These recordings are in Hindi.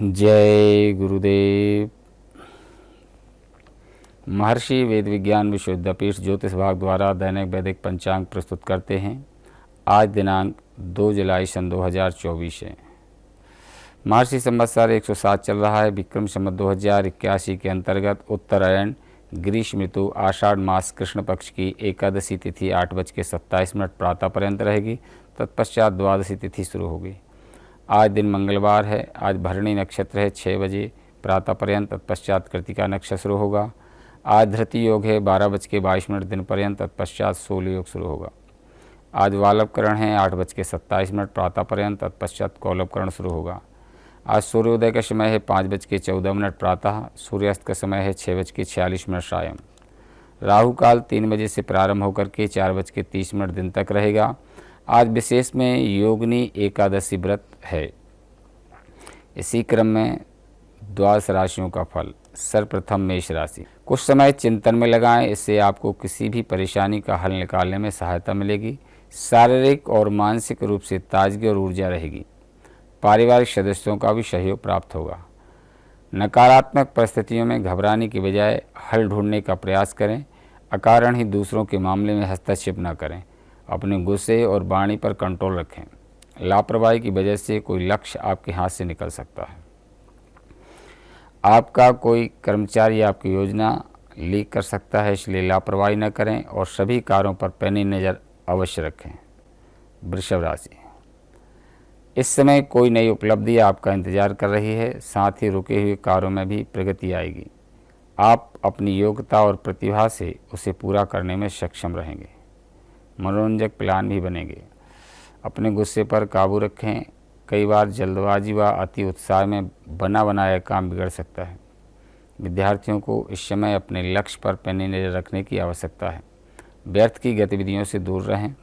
जय गुरुदेव। महर्षि वेद विज्ञान विश्वविद्यापीठ ज्योतिष विभाग द्वारा दैनिक वैदिक पंचांग प्रस्तुत करते हैं। आज दिनांक 2 जुलाई सन 2024 है। महर्षि संवत्सर 107 चल रहा है। विक्रम संवत 2081 के अंतर्गत उत्तरायण ग्रीष्म ऋतु आषाढ़ मास कृष्ण पक्ष की एकादशी तिथि 8:27 प्रातः पर्यंत रहेगी। तत्पश्चात द्वादशी तिथि शुरू होगी। आज दिन मंगलवार है। आज भरणी नक्षत्र है 6 बजे प्रातः पर्यंत, तत्पश्चात कृतिका नक्षत्र शुरू होगा। आज धृति योग है 12:22 दिन पर्यंत, तत्पश्चात शूल योग शुरू होगा। आज वालवकरण है 8:27 प्रातः पर्यंत, तत्पश्चात कौलवकरण शुरू होगा। आज सूर्योदय का समय है 5:14 प्रातः, सूर्यास्त का समय है 6:46 सायं। राहु काल 3 बजे से प्रारंभ होकर के 4:30 दिन तक रहेगा। आज विशेष में योगिनी एकादशी व्रत है। इसी क्रम में द्वादश राशियों का फल। सर्वप्रथम मेष राशि। कुछ समय चिंतन में लगाएं, इससे आपको किसी भी परेशानी का हल निकालने में सहायता मिलेगी। शारीरिक और मानसिक रूप से ताजगी और ऊर्जा रहेगी। पारिवारिक सदस्यों का भी सहयोग प्राप्त होगा। नकारात्मक परिस्थितियों में घबराने की बजाय हल ढूंढने का प्रयास करें। अकारण ही दूसरों के मामले में हस्तक्षेप न करें। अपने गुस्से और वाणी पर कंट्रोल रखें। लापरवाही की वजह से कोई लक्ष्य आपके हाथ से निकल सकता है। आपका कोई कर्मचारी आपकी योजना लीक कर सकता है, इसलिए लापरवाही न करें और सभी कार्यों पर पैनी नज़र अवश्य रखें। वृषभ राशि। इस समय कोई नई उपलब्धि आपका इंतजार कर रही है, साथ ही रुके हुए कार्यों में भी प्रगति आएगी। आप अपनी योग्यता और प्रतिभा से उसे पूरा करने में सक्षम रहेंगे। मनोरंजक प्लान भी बनेंगे। अपने गुस्से पर काबू रखें। कई बार जल्दबाजी व अति उत्साह में बना बनाया काम बिगड़ सकता है। विद्यार्थियों को इस समय अपने लक्ष्य पर पैनी नज़र रखने की आवश्यकता है। व्यर्थ की गतिविधियों से दूर रहें।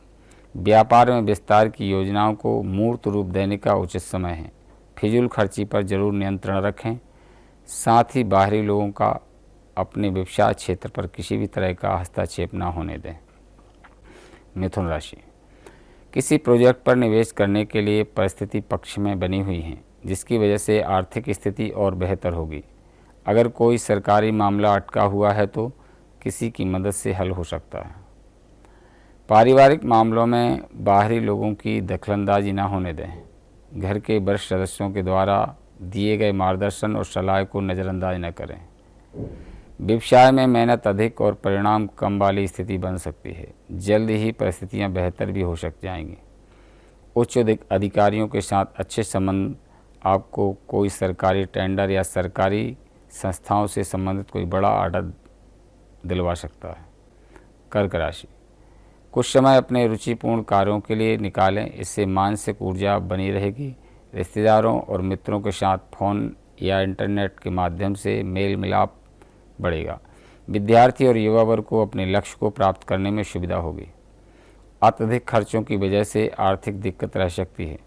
व्यापार में विस्तार की योजनाओं को मूर्त रूप देने का उचित समय है। फिजूल खर्ची पर जरूर नियंत्रण रखें। साथ ही बाहरी लोगों का अपने व्यवसाय क्षेत्र पर किसी भी तरह का हस्तक्षेप न होने दें। मिथुन राशि। किसी प्रोजेक्ट पर निवेश करने के लिए परिस्थिति पक्ष में बनी हुई है, जिसकी वजह से आर्थिक स्थिति और बेहतर होगी। अगर कोई सरकारी मामला अटका हुआ है तो किसी की मदद से हल हो सकता है। पारिवारिक मामलों में बाहरी लोगों की दखलंदाजी न होने दें। घर के वरिष्ठ सदस्यों के द्वारा दिए गए मार्गदर्शन और सलाह को नज़रअंदाज न करें। व्यवसाय में मेहनत अधिक और परिणाम कम वाली स्थिति बन सकती है। जल्द ही परिस्थितियां बेहतर भी हो जाएंगी। उच्च अधिकारियों के साथ अच्छे संबंध आपको कोई सरकारी टेंडर या सरकारी संस्थाओं से संबंधित कोई बड़ा ऑर्डर दिलवा सकता है। कर्क राशि। कुछ समय अपने रुचिपूर्ण कार्यों के लिए निकालें, इससे मानसिक ऊर्जा बनी रहेगी। रिश्तेदारों और मित्रों के साथ फ़ोन या इंटरनेट के माध्यम से मेल मिलाप बढ़ेगा। विद्यार्थी और युवा वर्ग को अपने लक्ष्य को प्राप्त करने में सुविधा होगी। अत्यधिक खर्चों की वजह से आर्थिक दिक्कत रह सकती है।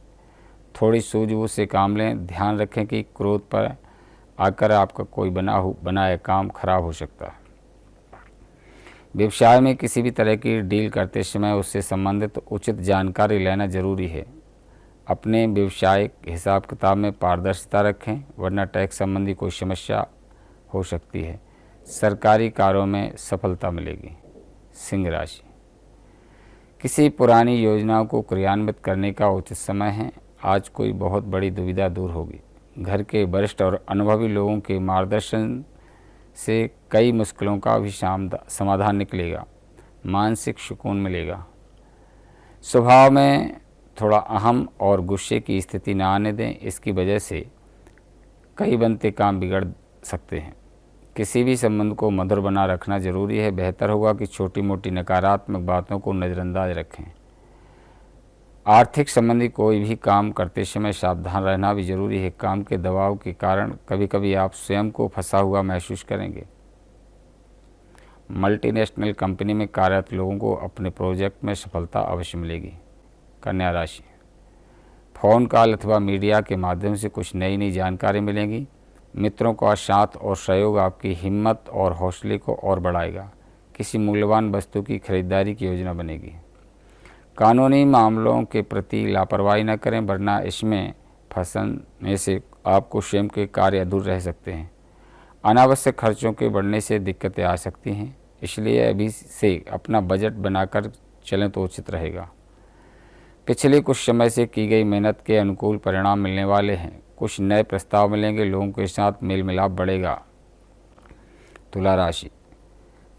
थोड़ी सूझबूझ से काम लें। ध्यान रखें कि क्रोध पर आकर आपका कोई बनाया काम खराब हो सकता है। व्यवसाय में किसी भी तरह की डील करते समय उससे संबंधित उचित जानकारी लेना जरूरी है। अपने व्यवसायिक हिसाब किताब में पारदर्शिता रखें, वरना टैक्स संबंधी कोई समस्या हो सकती है। सरकारी कार्यों में सफलता मिलेगी। सिंह राशि। किसी पुरानी योजनाओं को क्रियान्वित करने का उचित समय है। आज कोई बहुत बड़ी दुविधा दूर होगी। घर के वरिष्ठ और अनुभवी लोगों के मार्गदर्शन से कई मुश्किलों का भी समाधान निकलेगा। मानसिक सुकून मिलेगा। स्वभाव में थोड़ा अहम और गुस्से की स्थिति न आने दें, इसकी वजह से कई बनते काम बिगड़ सकते हैं। किसी भी संबंध को मधुर बना रखना जरूरी है। बेहतर होगा कि छोटी मोटी नकारात्मक बातों को नज़रअंदाज रखें। आर्थिक संबंधी कोई भी काम करते समय सावधान रहना भी जरूरी है। काम के दबाव के कारण कभी कभी आप स्वयं को फंसा हुआ महसूस करेंगे। मल्टीनेशनल कंपनी में कार्यरत लोगों को अपने प्रोजेक्ट में सफलता अवश्य मिलेगी। कन्या राशि। फ़ोन कॉल अथवा मीडिया के माध्यम से कुछ नई जानकारी मिलेगी। मित्रों का साथ और सहयोग आपकी हिम्मत और हौसले को और बढ़ाएगा। किसी मूल्यवान वस्तु की खरीदारी की योजना बनेगी। कानूनी मामलों के प्रति लापरवाही न करें, वरना इसमें फंसने से आपको स्वयं के कार्य अधूरे रह सकते हैं। अनावश्यक खर्चों के बढ़ने से दिक्कतें आ सकती हैं, इसलिए अभी से अपना बजट बनाकर चलें तो उचित रहेगा। पिछले कुछ समय से की गई मेहनत के अनुकूल परिणाम मिलने वाले हैं। कुछ नए प्रस्ताव मिलेंगे, लोगों के साथ मेल मिलाप बढ़ेगा। तुला राशि,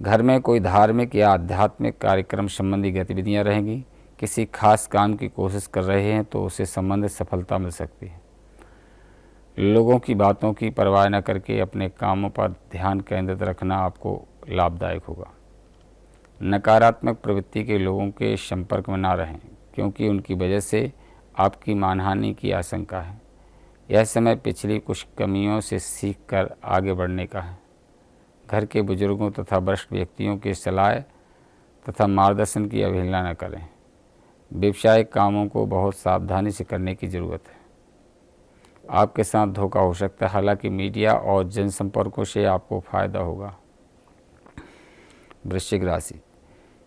घर में कोई धार्मिक या आध्यात्मिक कार्यक्रम संबंधी गतिविधियां रहेंगी। किसी खास काम की कोशिश कर रहे हैं तो उससे संबंधित सफलता मिल सकती है। लोगों की बातों की परवाह न करके अपने कामों पर ध्यान केंद्रित रखना आपको लाभदायक होगा। नकारात्मक प्रवृत्ति के लोगों के संपर्क में ना रहें, क्योंकि उनकी वजह से आपकी मानहानि की आशंका है। यह समय पिछली कुछ कमियों से सीख कर आगे बढ़ने का है। घर के बुजुर्गों तथा वरिष्ठ व्यक्तियों की सलाह तथा मार्गदर्शन की अवहेलना न करें। व्यवसायिक कामों को बहुत सावधानी से करने की ज़रूरत है। आपके साथ धोखा हो सकता है, हालांकि मीडिया और जनसंपर्कों से आपको फायदा होगा। वृश्चिक राशि,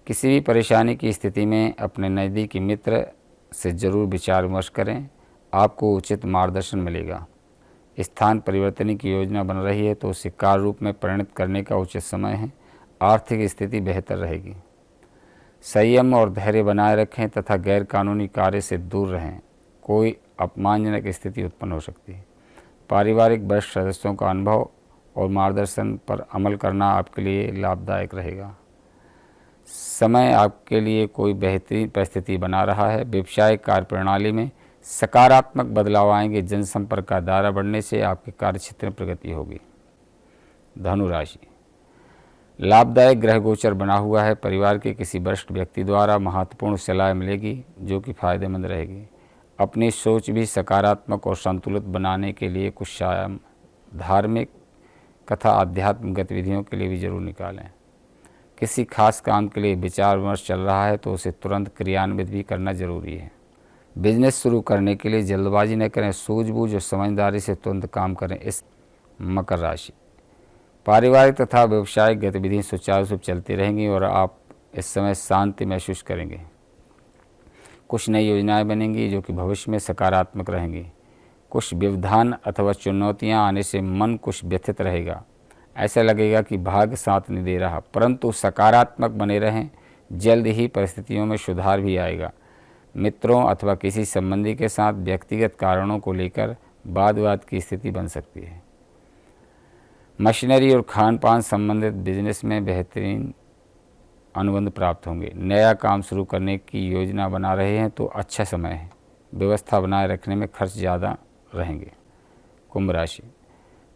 किसी भी परेशानी की स्थिति में अपने नज़दीकी मित्र से जरूर विचार विमर्श करें, आपको उचित मार्गदर्शन मिलेगा। स्थान परिवर्तन की योजना बन रही है तो उसे कार्य रूप में परिणत करने का उचित समय है। आर्थिक स्थिति बेहतर रहेगी। संयम और धैर्य बनाए रखें तथा गैर कानूनी कार्य से दूर रहें। कोई अपमानजनक स्थिति उत्पन्न हो सकती है। पारिवारिक वरिष्ठ सदस्यों का अनुभव और मार्गदर्शन पर अमल करना आपके लिए लाभदायक रहेगा। समय आपके लिए कोई बेहतरीन परिस्थिति बना रहा है। व्यवसायिक कार्य प्रणाली में सकारात्मक बदलाव आएंगे। जनसंपर्क का दायरा बढ़ने से आपके कार्य क्षेत्र में प्रगति होगी। धनु राशि, लाभदायक ग्रह गोचर बना हुआ है। परिवार के किसी वरिष्ठ व्यक्ति द्वारा महत्वपूर्ण सलाह मिलेगी जो कि फायदेमंद रहेगी। अपनी सोच भी सकारात्मक और संतुलित बनाने के लिए कुछ शाम धार्मिक तथा आध्यात्मिक गतिविधियों के लिए भी जरूर निकालें। किसी खास काम के लिए विचार विमर्श चल रहा है तो उसे तुरंत क्रियान्वित भी करना जरूरी है। बिजनेस शुरू करने के लिए जल्दबाजी न करें, सूझबूझ और समझदारी से तुरंत काम करें। इस मकर राशि, पारिवारिक तथा व्यवसायिक गतिविधियां सुचारू रूप चलती रहेंगी और आप इस समय शांति महसूस करेंगे। कुछ नई योजनाएं बनेंगी जो कि भविष्य में सकारात्मक रहेंगी। कुछ व्यवधान अथवा चुनौतियां आने से मन कुछ व्यथित रहेगा। ऐसा लगेगा कि भाग्य साथ नहीं दे रहा, परंतु सकारात्मक बने रहें। जल्द ही परिस्थितियों में सुधार भी आएगा। मित्रों अथवा किसी संबंधी के साथ व्यक्तिगत कारणों को लेकर वाद विवाद की स्थिति बन सकती है। मशीनरी और खान पान संबंधित बिजनेस में बेहतरीन अनुबंध प्राप्त होंगे। नया काम शुरू करने की योजना बना रहे हैं तो अच्छा समय है। व्यवस्था बनाए रखने में खर्च ज़्यादा रहेंगे। कुंभ राशि,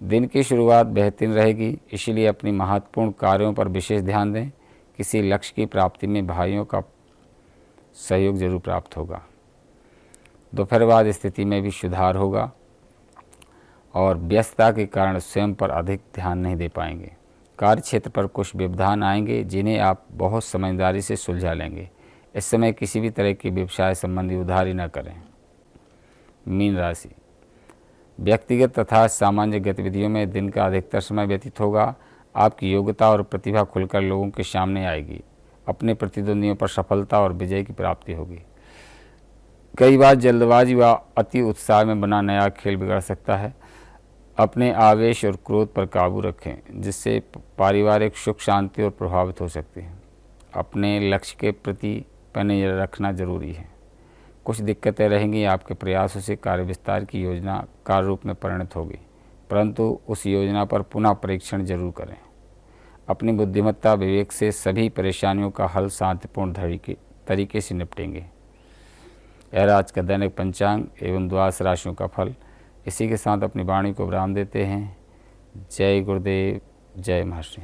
दिन की शुरुआत बेहतरीन रहेगी, इसीलिए अपनी महत्वपूर्ण कार्यों पर विशेष ध्यान दें। किसी लक्ष्य की प्राप्ति में भाइयों का सहयोग जरूर प्राप्त होगा। दोपहर बाद स्थिति में भी सुधार होगा और व्यस्तता के कारण स्वयं पर अधिक ध्यान नहीं दे पाएंगे। कार्य क्षेत्र पर कुछ व्यवधान आएंगे जिन्हें आप बहुत समझदारी से सुलझा लेंगे। इस समय किसी भी तरह की व्यवसाय संबंधी उधारी न करें। मीन राशि, व्यक्तिगत तथा सामाजिक गतिविधियों में दिन का अधिकतर समय व्यतीत होगा। आपकी योग्यता और प्रतिभा खुलकर लोगों के सामने आएगी। अपने प्रतिद्वंदियों पर सफलता और विजय की प्राप्ति होगी। कई बार जल्दबाजी व अति उत्साह में बना नया खेल बिगड़ सकता है। अपने आवेश और क्रोध पर काबू रखें, जिससे पारिवारिक सुख शांति और प्रभावित हो सकती है। अपने लक्ष्य के प्रति पैनी रखना जरूरी है। कुछ दिक्कतें रहेंगी। आपके प्रयासों से कार्य विस्तार की योजना कार्य रूप में परिणत होगी, परंतु उस योजना पर पुनः परीक्षण जरूर करें। अपनी बुद्धिमत्ता विवेक से सभी परेशानियों का हल शांतिपूर्ण तरीके से निपटेंगे। यह आज का दैनिक पंचांग एवं द्वादश राशियों का फल। इसी के साथ अपनी वाणी को विराम देते हैं। जय गुरुदेव, जय महर्षि।